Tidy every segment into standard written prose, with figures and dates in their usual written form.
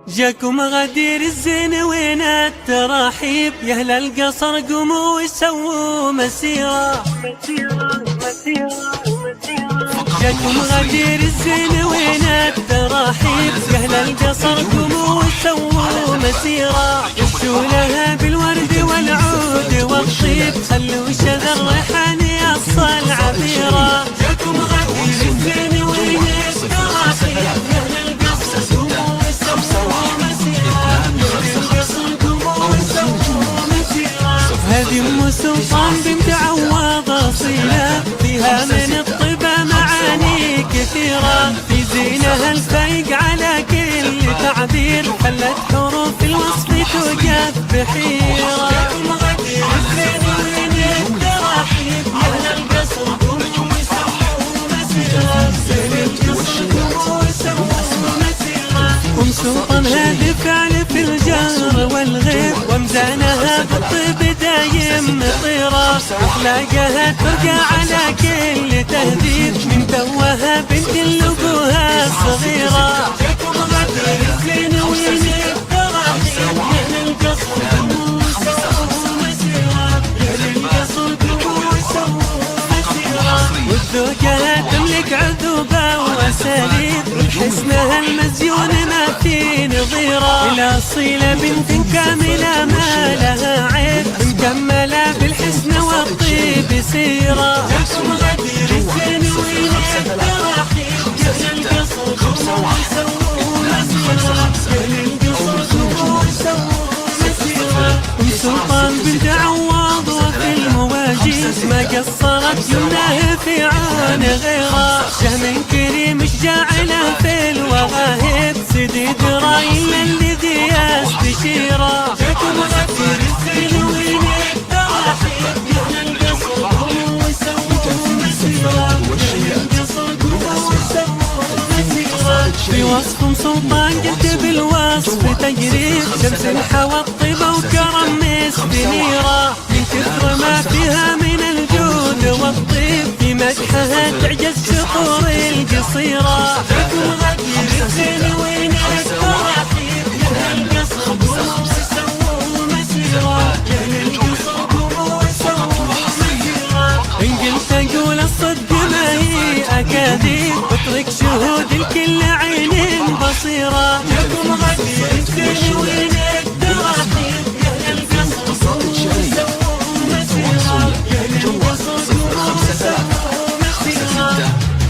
جاكم غدير الزين وين التراحيب، يا اهل القصر قوموا وسووا مسيرة. جاكم غدير الزين وين التراحيب، يا اهل القصر قوموا وسووا مسيرة. دشوا لها بالورد والعود والطيب، خلوا شذا الريحان يصل عبيرة. جاكم غدير الزين وين التراحيب، يا اهل القصر قوموا هذه ام سلطان بنت عواض اصيله، فيها من الطبا معاني كثيره. في زينها الفايق على كل تعبير، خلت حروف الوصف توقف بحيره. ام سلطان هذه فعل في الجهر والغيب، ومزانها بالطيب دايم مطيرة. اخلاقها ترجع على كل تهذيب، من توها بنت لقوها الصغيرة. جاكم غدير الزين وين التراحيب، يا اهل القصر قوموا وسووا مسيرة. يا اهل القصر قوموا وسووا مسيرة. والذوقها تملك عذوبة واساليب، حسنها المزيون ما في نظيره. الأصيلة بنت كاملة ما لها عيب، مكملة بالحسن والطيب سيرة. جاكم غدير الزين وين التراحيب، يا اهل القصر قوموا وسووا مسيرة. يا اهل القصر قوموا وسووا مسيرة. ام سلطان بنت عواض وفي المواجيز، ما قصرت يمناه في عون غيره. شهم كريم جاعله في الوغاهب، سيدي درايل الذي يستشيره. جاكم غدير الزين وين التراحيب، يا اهل القصر قوموا وسووا مسيرة. يا اهل القصر قوموا وسووا مسيرة. في وصف ام سلطان قلت بالوصف تجريب، شمس حوى الطيبة وكرم مستنيرة. من كثر ما فيها من الجود والطيب، في مدحها تعجز شطور القصيرة. جاكم غدير الزين وين التراحيب، يا اهل القصر قوموا وسووا مسيرة. يا اهل القصر قوموا وسووا مسيرة. إن قلت أقول الصدق ما هي أكاذيب، اترك شهود الكل عين بصيرة. جاكم غدير الزين وين التراحيب، يا اهل القصر قوموا وسووا مسيرة. يا اهل القصر قوموا وسووا مسيرة.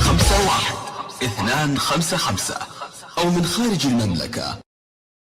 5 1 2 5 5 أو من خارج المملكة.